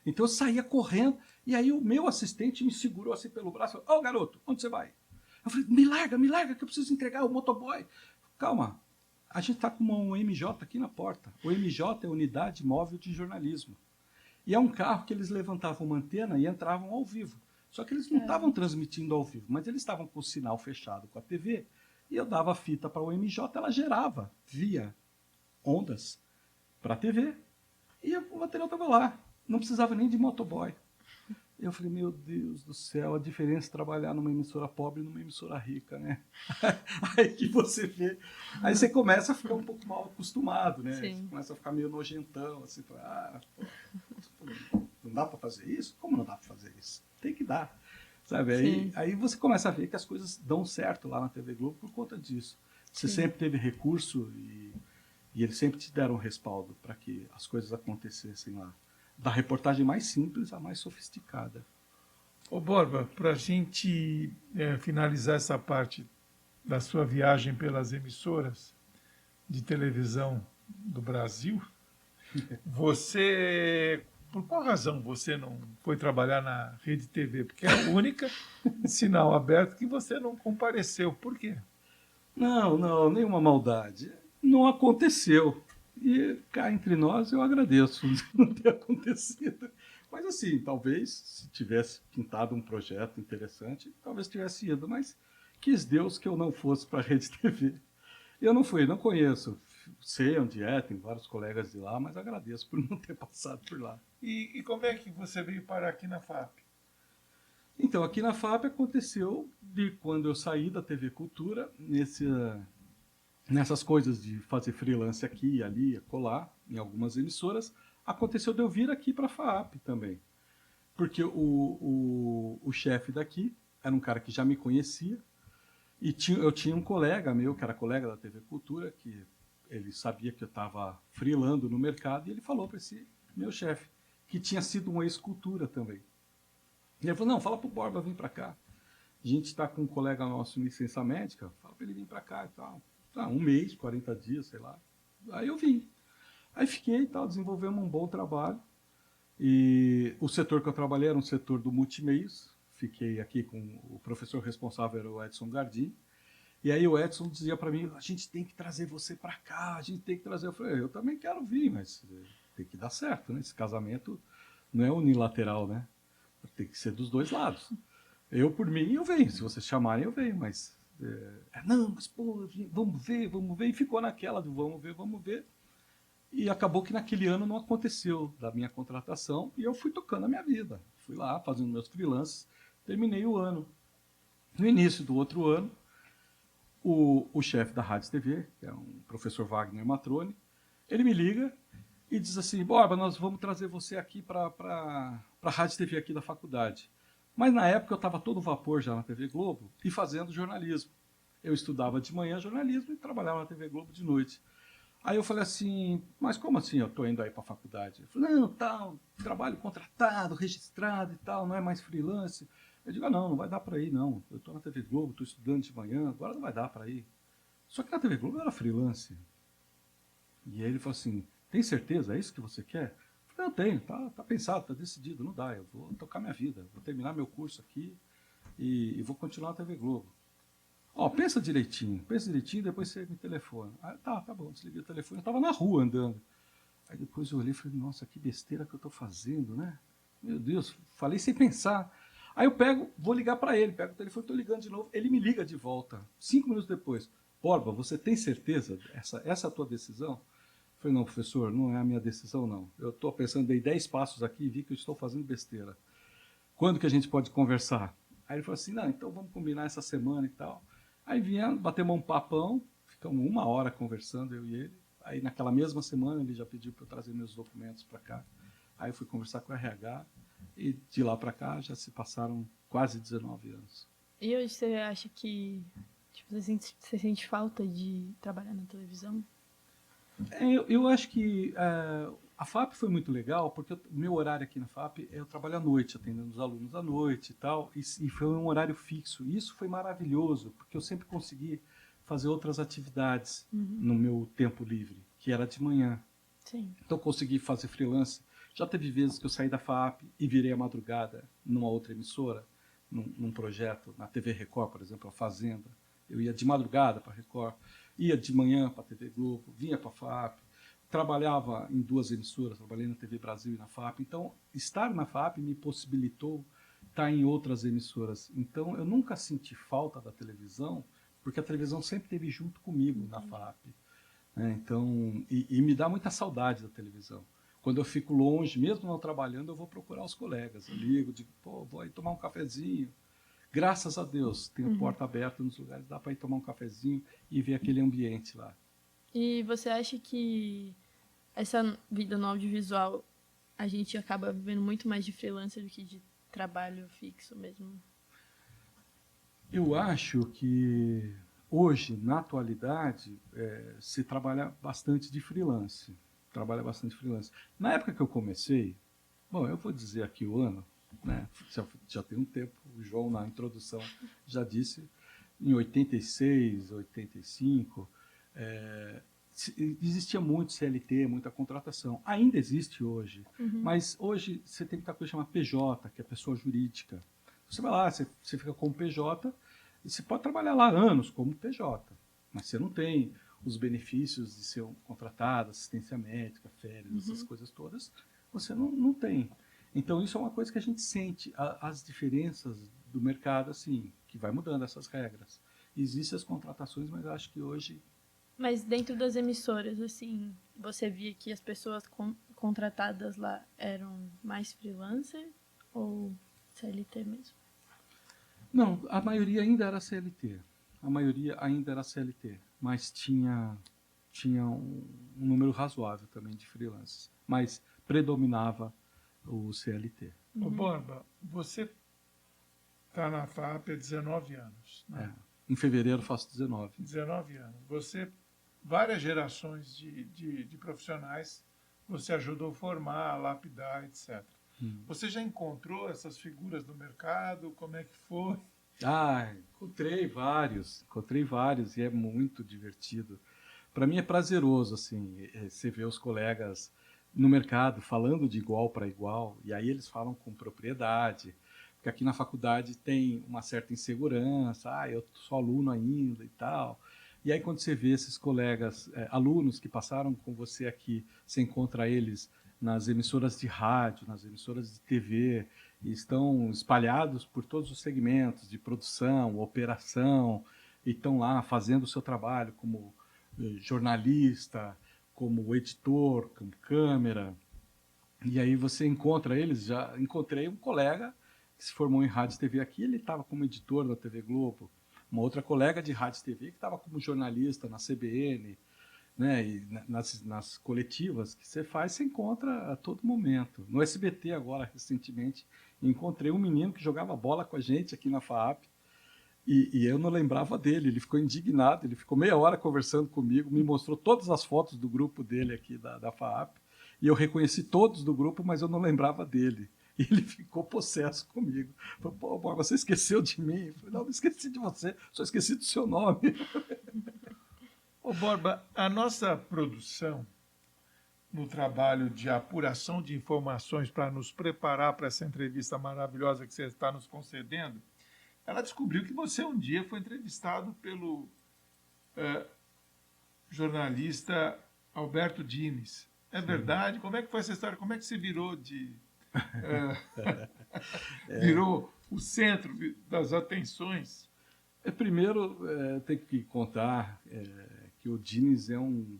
C: Então eu saía correndo, e aí o meu assistente me segurou assim pelo braço, ô garoto, onde você vai? Eu falei, me larga, que eu preciso entregar o motoboy. Calma, a gente está com um MJ aqui na porta. O MJ é Unidade Móvel de Jornalismo. E é um carro que eles levantavam uma antena e entravam ao vivo. Só que eles não estavam transmitindo ao vivo, mas eles estavam com o sinal fechado com a TV, e eu dava a fita para o MJ, ela gerava via ondas para a TV, e o material estava lá. Não precisava nem de motoboy. Eu falei, meu Deus do céu, a diferença de trabalhar numa emissora pobre e numa emissora rica, né? Aí que você vê. Aí você começa a ficar um pouco mal acostumado, né?
B: Sim.
C: Você começa a ficar meio nojentão, assim, não dá para fazer isso? Como não dá para fazer isso? Tem que dar, sabe? Aí você começa a ver que as coisas dão certo lá na TV Globo por conta disso. Você sempre teve recurso e eles sempre te deram respaldo para que as coisas acontecessem lá. Da reportagem mais simples à mais sofisticada.
A: Ô Borba, para a gente finalizar essa parte da sua viagem pelas emissoras de televisão do Brasil, por qual razão você não foi trabalhar na Rede TV? Porque é a única sinal aberto que você não compareceu. Por quê?
C: Não, nenhuma maldade. Não aconteceu. E cá entre nós eu agradeço não ter acontecido. Mas assim, talvez se tivesse pintado um projeto interessante, talvez tivesse ido. Mas quis Deus que eu não fosse para a Rede TV. Eu não fui, não conheço. Sei onde é, tem vários colegas de lá, mas agradeço por não ter passado por lá.
A: E como é que você veio parar aqui na FAP?
C: Então, aqui na FAP aconteceu de quando eu saí da TV Cultura, nessas coisas de fazer freelance aqui, ali, colar, em algumas emissoras, aconteceu de eu vir aqui para a FAP também. Porque o chefe daqui era um cara que já me conhecia, e eu tinha um colega meu, que era colega da TV Cultura, que ele sabia que eu estava freelando no mercado, e ele falou para esse meu chefe, que tinha sido um ex-cultura também. E ele falou, não, fala para o Borba vir para cá. A gente está com um colega nosso em licença médica, fala para ele vir para cá e tal. Um mês, 40 dias, sei lá. Aí eu vim. Aí fiquei e tal, desenvolvemos um bom trabalho. E o setor que eu trabalhei era um setor do multimeios. Fiquei aqui com o professor responsável, era o Edson Gardim. E aí o Edson dizia para mim, a gente tem que trazer você para cá, a gente tem que trazer. Eu falei, eu também quero vir, mas tem que dar certo, né? Esse casamento não é unilateral, né? Tem que ser dos dois lados. Eu, por mim, eu venho. Se vocês chamarem, eu venho, mas... não, mas pô, vamos ver, e ficou naquela do vamos ver, e acabou que naquele ano não aconteceu da minha contratação, e eu fui tocando a minha vida, fui lá fazendo meus freelances, terminei o ano. No início do outro ano, o chefe da Rádio TV, que é um professor Wagner Matrone, ele me liga e diz assim, Borba, nós vamos trazer você aqui para a Rádio TV aqui da faculdade. Mas na época eu estava todo vapor já na TV Globo e fazendo jornalismo. Eu estudava de manhã jornalismo e trabalhava na TV Globo de noite. Aí eu falei assim, mas como assim eu estou indo aí para a faculdade? Ele falou, não, tal, trabalho contratado, registrado e tal, não é mais freelance. Eu digo, não vai dar para ir não. Eu estou na TV Globo, estou estudando de manhã, agora não vai dar para ir. Só que na TV Globo eu era freelance. E aí ele falou assim, tem certeza, é isso que você quer? Eu tenho, tá pensado, tá decidido, não dá, eu vou tocar minha vida, vou terminar meu curso aqui e vou continuar na TV Globo. Pensa direitinho, depois você me telefona. Aí, tá bom, desliguei o telefone, eu estava na rua andando. Aí depois eu olhei e falei, nossa, que besteira que eu estou fazendo, né? Meu Deus, falei sem pensar. Aí eu vou ligar para ele, pego o telefone, estou ligando de novo, ele me liga de volta, 5 minutos depois. Borba, você tem certeza? Essa é a tua decisão? Eu falei, não, professor, não é a minha decisão, não. Eu estou pensando, dei 10 passos aqui e vi que eu estou fazendo besteira. Quando que a gente pode conversar? Aí ele falou assim, não, então vamos combinar essa semana e tal. Aí batemos um papão, ficamos 1 hora conversando, eu e ele. Aí naquela mesma semana ele já pediu para eu trazer meus documentos para cá. Aí eu fui conversar com o RH e de lá para cá já se passaram quase 19 anos.
B: E hoje você acha que tipo, você sente falta de trabalhar na televisão?
C: Eu acho que a FAP foi muito legal, porque o meu horário aqui na FAP eu trabalho à noite, atendendo os alunos à noite e tal, e foi um horário fixo. E isso foi maravilhoso, porque eu sempre consegui fazer outras atividades no meu tempo livre, que era de manhã.
B: Sim.
C: Então eu consegui fazer freelance. Já teve vezes que eu saí da FAP e virei a madrugada numa outra emissora, num projeto, na TV Record, por exemplo, a Fazenda. Eu ia de madrugada para a Record, ia de manhã para a TV Globo, vinha para a FAP, trabalhava em 2 emissoras, trabalhei na TV Brasil e na FAP. Então, estar na FAP me possibilitou estar em outras emissoras. Então, eu nunca senti falta da televisão, porque a televisão sempre esteve junto comigo na FAP. Então, e me dá muita saudade da televisão. Quando eu fico longe, mesmo não trabalhando, eu vou procurar os colegas. Eu ligo, digo, pô, vou aí tomar um cafezinho. Graças a Deus, tem a porta aberta nos lugares, dá para ir tomar um cafezinho e ver aquele ambiente lá.
B: E você acha que essa vida no audiovisual, a gente acaba vivendo muito mais de freelancer do que de trabalho fixo mesmo?
C: Eu acho que hoje, na atualidade, se trabalha bastante de freelance. Na época que eu comecei, bom, eu vou dizer aqui o ano, né? Já tem um tempo, o João na introdução já disse, em 86, 85, existia muito CLT, muita contratação. Ainda existe hoje, mas hoje você tem que estar com o que chama PJ, que é pessoa jurídica. Você vai lá, você fica como PJ, e você pode trabalhar lá anos como PJ, mas você não tem os benefícios de ser contratado, assistência médica, férias, essas coisas todas, você não tem. Então, isso é uma coisa que a gente sente, as diferenças do mercado, assim, que vai mudando essas regras. Existem as contratações, mas eu acho que hoje...
B: Mas dentro das emissoras, assim, você via que as pessoas contratadas lá eram mais freelancer ou CLT mesmo?
C: Não, a maioria ainda era CLT. Mas tinha um número razoável também de freelancers. Mas predominava o CLT.
A: Ô, Borba, você está na FAP há 19 anos. Né?
C: Em fevereiro faço 19.
A: 19 anos. Você, várias gerações de profissionais, você ajudou a formar, a lapidar, etc. Você já encontrou essas figuras do mercado? Como é que foi?
C: Encontrei vários e é muito divertido. Para mim é prazeroso, assim, você ver os colegas no mercado falando de igual para igual, e aí eles falam com propriedade, porque aqui na faculdade tem uma certa insegurança, eu sou aluno ainda e tal. E aí quando você vê esses colegas, alunos que passaram com você aqui, você encontra eles nas emissoras de rádio, nas emissoras de TV, e estão espalhados por todos os segmentos de produção, operação, e estão lá fazendo o seu trabalho como jornalista, como editor, como câmera. E aí você encontra eles. Já encontrei um colega que se formou em rádio e TV aqui, ele estava como editor da TV Globo. Uma outra colega de rádio e TV que estava como jornalista na CBN, né? E nas coletivas que você faz, você encontra a todo momento. No SBT agora, recentemente, encontrei um menino que jogava bola com a gente aqui na FAAP, e eu não lembrava dele. Ele ficou indignado, ele ficou meia hora conversando comigo, me mostrou todas as fotos do grupo dele aqui da FAAP, e eu reconheci todos do grupo, mas eu não lembrava dele. E ele ficou possesso comigo. Falei, pô, Borba, você esqueceu de mim? Eu falei, não esqueci de você, só esqueci do seu nome.
A: Ô, Borba, a nossa produção, no trabalho de apuração de informações para nos preparar para essa entrevista maravilhosa que você está nos concedendo, ela descobriu que você um dia foi entrevistado pelo jornalista Alberto Diniz. É verdade? Como é que foi essa história? Como é que você virou virou o centro das atenções?
C: Primeiro, tem que contar que o Diniz é um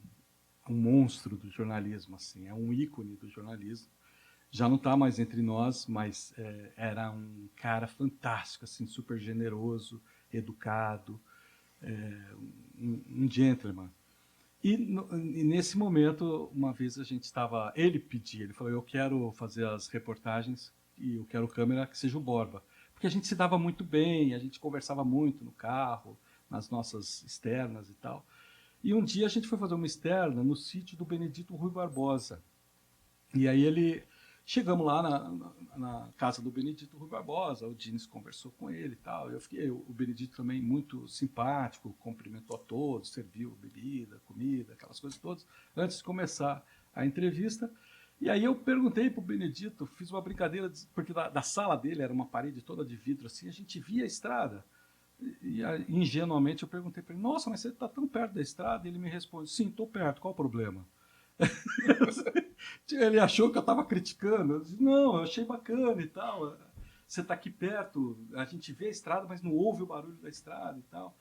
C: monstro do jornalismo, assim, é um ícone do jornalismo. Já não está mais entre nós, mas era um cara fantástico, assim, super generoso, educado. um gentleman. E nesse momento, uma vez ele falou, eu quero fazer as reportagens e eu quero câmera que seja o Borba. Porque a gente se dava muito bem, a gente conversava muito no carro, nas nossas externas e tal. E um dia a gente foi fazer uma externa no sítio do Benedito Rui Barbosa. E aí chegamos lá na casa do Benedito Rui Barbosa, o Diniz conversou com ele e tal. O Benedito também muito simpático, cumprimentou a todos, serviu bebida, comida, aquelas coisas todas, antes de começar a entrevista. E aí eu perguntei para o Benedito, fiz uma brincadeira, porque da sala dele era uma parede toda de vidro assim, a gente via a estrada. E ingenuamente eu perguntei para ele, nossa, mas você está tão perto da estrada? E ele me responde, sim, estou perto, qual o problema? Ele achou que eu estava criticando. Eu disse, não, eu achei bacana e tal. Você está aqui perto, a gente vê a estrada, mas não ouve o barulho da estrada e tal.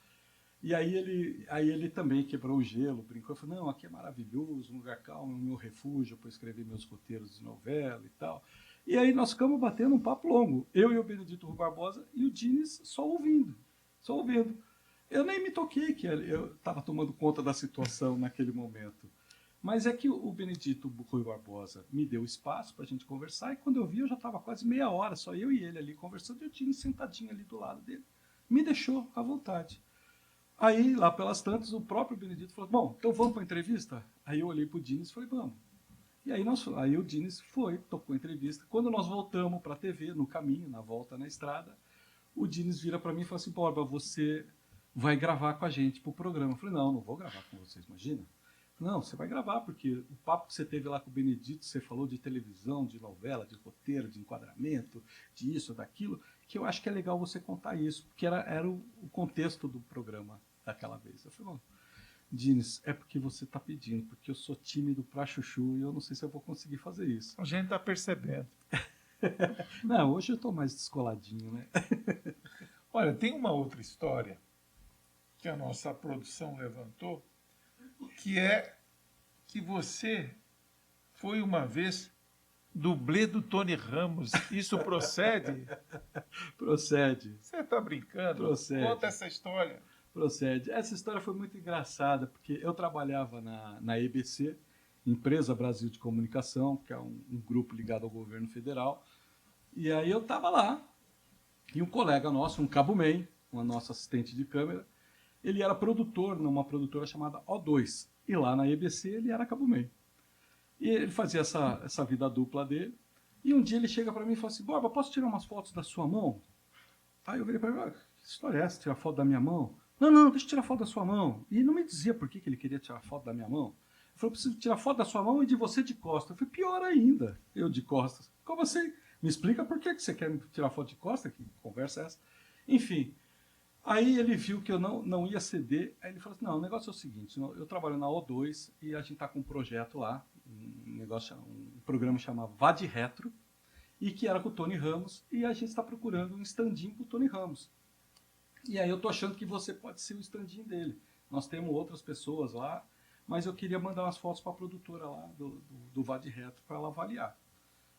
C: E aí ele também quebrou o gelo, brincou, falou, não, aqui é maravilhoso, um lugar calmo, é o meu refúgio para escrever meus roteiros de novela e tal. E aí nós ficamos batendo um papo longo, eu e o Benedito Rui Barbosa e o Diniz só ouvindo. Eu nem me toquei que eu estava tomando conta da situação naquele momento. Mas é que o Benedito Rui Barbosa me deu espaço para a gente conversar, e quando eu vi, eu já estava quase meia hora, só eu e ele ali conversando, e eu tinha sentadinho ali do lado dele. Me deixou à vontade. Aí, lá pelas tantas, o próprio Benedito falou, bom, então vamos para a entrevista? Aí eu olhei para o Diniz e falei, vamos. E aí o Diniz foi, tocou a entrevista. Quando nós voltamos para a TV, no caminho, na volta na estrada, o Diniz vira para mim e fala assim, Borba, você vai gravar com a gente para o programa. Eu falei, não vou gravar com vocês, imagina. Não, você vai gravar, porque o papo que você teve lá com o Benedito, você falou de televisão, de novela, de roteiro, de enquadramento, de isso, daquilo, que eu acho que é legal você contar isso, porque era o contexto do programa daquela vez. Eu falei, bom, Diniz, é porque você está pedindo, porque eu sou tímido pra chuchu e eu não sei se eu vou conseguir fazer isso.
A: A gente está percebendo.
C: Não, hoje eu estou mais descoladinho, né?
A: Olha, tem uma outra história que a nossa produção levantou, que é que você foi uma vez dublê do Tony Ramos. Isso procede?
C: Procede.
A: Você está brincando?
C: Procede.
A: Conta essa história.
C: Procede. Essa história foi muito engraçada, porque eu trabalhava na EBC, Empresa Brasil de Comunicação, que é um grupo ligado ao governo federal, e aí eu estava lá, e um colega nosso, um Cabo-Man, uma nossa assistente de câmera, ele era produtor numa produtora chamada O2, e lá na EBC ele era Cabo-Man. E ele fazia essa vida dupla dele, e um dia ele chega para mim e fala assim, Borba, posso tirar umas fotos da sua mão? Aí eu virei para ele, que história é essa, tirar foto da minha mão? Não, deixa eu tirar foto da sua mão. E não me dizia por que ele queria tirar foto da minha mão. Ele falou, preciso tirar foto da sua mão e de você de costas. Eu falei, pior ainda, eu de costas. Como assim? Me explica por que você quer tirar foto de costas? Que conversa é essa? Enfim, aí ele viu que eu não ia ceder. Aí ele falou assim, não, o negócio é o seguinte, eu trabalho na O2 e a gente está com um projeto lá, um programa chamado Vá de Retro, e que era com o Tony Ramos, e a gente está procurando um stand-in para o Tony Ramos. E aí eu tô achando que você pode ser o stand-in dele. Nós temos outras pessoas lá, mas eu queria mandar umas fotos para a produtora lá do Vá de Retro para ela avaliar.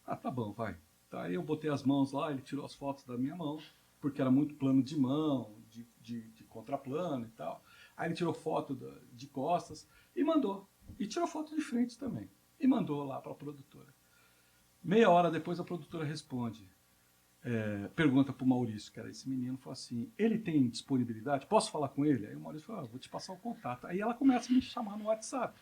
C: Ah, tá bom, vai. Tá, aí eu botei as mãos lá, ele tirou as fotos da minha mão, porque era muito plano de mão, de contraplano e tal. Aí ele tirou foto de costas e mandou. E tirou foto de frente também. E mandou lá para a produtora. Meia hora depois a produtora responde. Pergunta para o Maurício, que era esse menino, falou assim, ele tem disponibilidade? Posso falar com ele? Aí o Maurício falou, vou te passar o contato. Aí ela começa a me chamar no WhatsApp.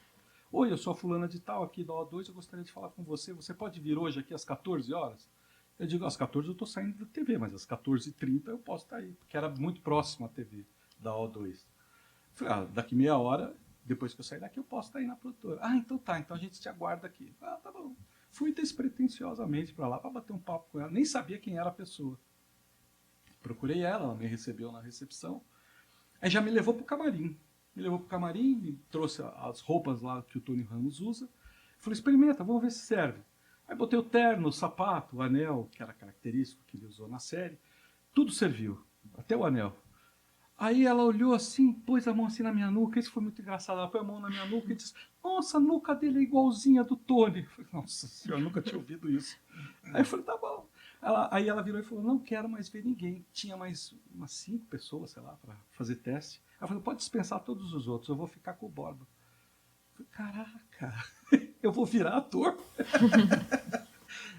C: Oi, eu sou a fulana de tal aqui da O2, eu gostaria de falar com você. Você pode vir hoje aqui às 14 horas? Eu digo, às 14 eu estou saindo da TV, mas às 14h30 eu posso estar aí, porque era muito próximo a TV da O2. Eu falei, daqui meia hora, depois que eu sair daqui, eu posso estar aí na produtora. Ah, então tá, então a gente te aguarda aqui. Ah, tá bom. Fui despretensiosamente para lá para bater um papo com ela, nem sabia quem era a pessoa. Procurei ela me recebeu na recepção, aí já me levou para o camarim. Me trouxe as roupas lá que o Tony Ramos usa. Falei, experimenta, vamos ver se serve. Aí botei o terno, o sapato, o anel, que era característico que ele usou na série. Tudo serviu, até o anel. Aí ela olhou assim, pôs a mão assim na minha nuca, isso foi muito engraçado, ela põe a mão na minha nuca e disse, nossa, a nuca dele é igualzinha a do Tony. Eu falei, nossa senhora, eu nunca tinha ouvido isso. Aí eu falei, tá bom. Aí ela virou e falou, não quero mais ver ninguém. Tinha mais umas 5 pessoas, sei lá, para fazer teste. Ela falou, pode dispensar todos os outros, eu vou ficar com o Borba. Eu falei, caraca, eu vou virar ator.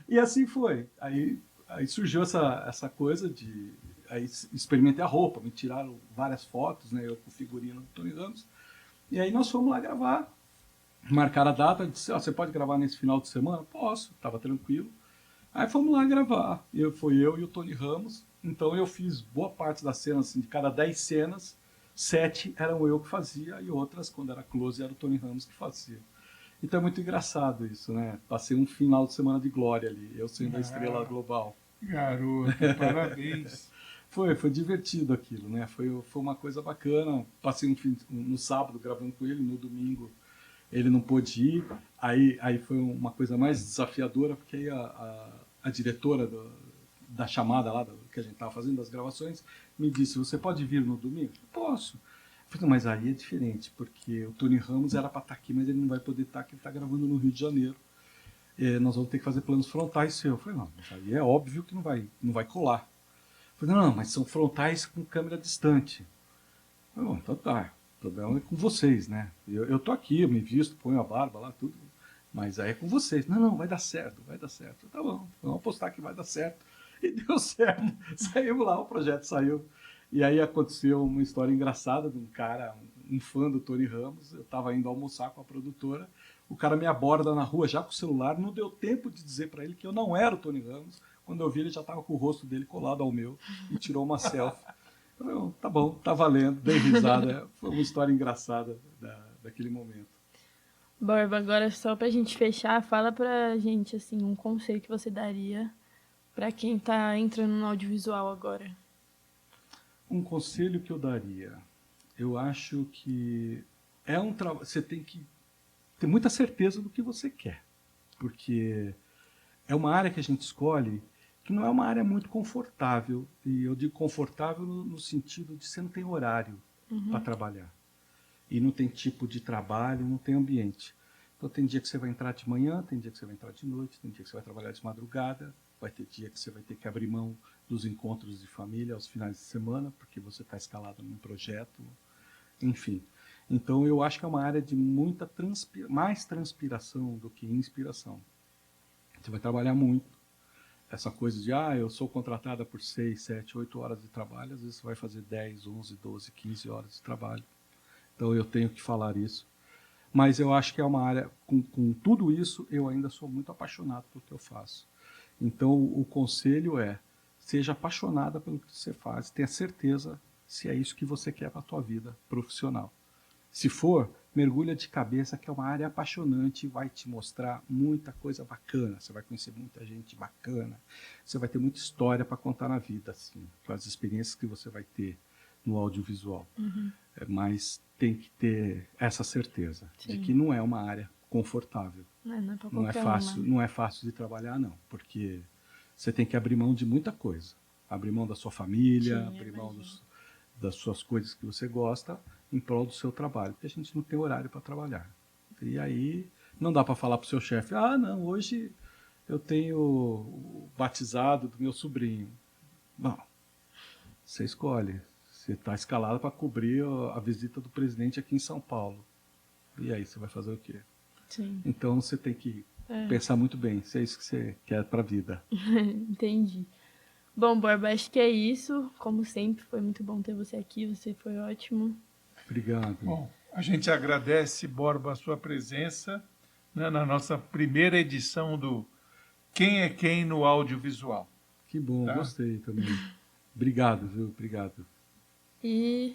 C: E assim foi. Aí surgiu essa coisa de... Aí experimentei a roupa, me tiraram várias fotos, né, eu com o figurino do Tony Ramos. E aí nós fomos lá gravar. Marcaram a data, disse, você pode gravar nesse final de semana? Posso, estava tranquilo. Aí fomos lá gravar. Foi eu e o Tony Ramos. Então eu fiz boa parte das cenas, assim, de cada 10 cenas, 7 eram eu que fazia e outras, quando era close, era o Tony Ramos que fazia. Então é muito engraçado isso, né? Passei um final de semana de glória ali, eu sendo a estrela global.
A: Garoto, parabéns.
C: Foi divertido aquilo, né? Foi uma coisa bacana. Passei no sábado gravando com ele, no domingo ele não pôde ir. Aí foi uma coisa mais desafiadora, porque aí a diretora da chamada lá, que a gente estava fazendo, das gravações, me disse, você pode vir no domingo? Posso. Eu falei, mas aí é diferente, porque o Tony Ramos era para estar aqui, mas ele não vai poder estar, porque ele está gravando no Rio de Janeiro. Nós vamos ter que fazer planos frontais seu. Eu falei, não, mas aí é óbvio que não vai colar. Eu falei, não, mas são frontais com câmera distante. Eu falei, bom, então tá. O problema é com vocês, né? Eu tô aqui, eu me visto, ponho a barba lá, tudo. Mas aí é com vocês. Não, vai dar certo, vai dar certo. Tá bom, vamos apostar que vai dar certo. E deu certo. Saímos lá, o projeto saiu. E aí aconteceu uma história engraçada de um cara, um fã do Tony Ramos. Eu estava indo almoçar com a produtora. O cara me aborda na rua já com o celular. Não deu tempo de dizer para ele que eu não era o Tony Ramos. Quando eu vi, ele já estava com o rosto dele colado ao meu e tirou uma selfie. Eu falei, tá bom, tá valendo, dei risada. Foi uma história engraçada daquele momento.
B: Borba, agora só pra gente fechar, fala pra gente, assim, um conselho que você daria pra quem tá entrando no audiovisual agora.
C: Um conselho que eu daria, eu acho que você tem que ter muita certeza do que você quer, porque é uma área que a gente escolhe que não é uma área muito confortável, e eu digo confortável no sentido de você não tem horário para trabalhar, e não tem tipo de trabalho, não tem ambiente. Então tem dia que você vai entrar de manhã, tem dia que você vai entrar de noite, tem dia que você vai trabalhar de madrugada, vai ter dia que você vai ter que abrir mão dos encontros de família aos finais de semana, porque você está escalado num projeto, enfim. Então eu acho que é uma área de muita mais transpiração do que inspiração. Você vai trabalhar muito. Essa coisa de, eu sou contratada por 6, 7, 8 horas de trabalho, às vezes você vai fazer 10, 11, 12, 15 horas de trabalho. Então eu tenho que falar isso. Mas eu acho que é uma área, com tudo isso, eu ainda sou muito apaixonado pelo que eu faço. Então o conselho é, seja apaixonada pelo que você faz, tenha certeza se é isso que você quer para a tua vida profissional. Se for, mergulha de cabeça, que é uma área apaixonante e vai te mostrar muita coisa bacana. Você vai conhecer muita gente bacana. Você vai ter muita história para contar na vida, assim, com as experiências que você vai ter no audiovisual. Mas tem que ter essa certeza de que não é uma área confortável. Não é fácil de trabalhar, não, porque você tem que abrir mão de muita coisa. Abrir mão da sua família, abrir mão das suas coisas que você gosta, em prol do seu trabalho, porque a gente não tem horário para trabalhar. E aí não dá para falar para o seu chefe, não, hoje eu tenho o batizado do meu sobrinho. Bom, você escolhe. Você está escalado para cobrir a visita do presidente aqui em São Paulo. E aí você vai fazer o quê?
B: Sim.
C: Então você tem que pensar muito bem se é isso que você quer para a vida.
B: Entendi. Bom, Borba, acho que é isso. Como sempre, foi muito bom ter você aqui. Você foi ótimo.
C: Obrigado.
A: Bom, a gente agradece, Borba, a sua presença, né, na nossa primeira edição do Quem é Quem no Audiovisual.
C: Que bom, gostei também. Obrigado, viu? Obrigado.
B: E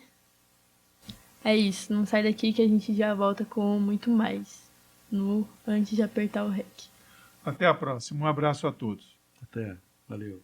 B: é isso. Não sai daqui que a gente já volta com muito mais antes de apertar o REC.
A: Até a próxima. Um abraço a todos.
C: Até. Valeu.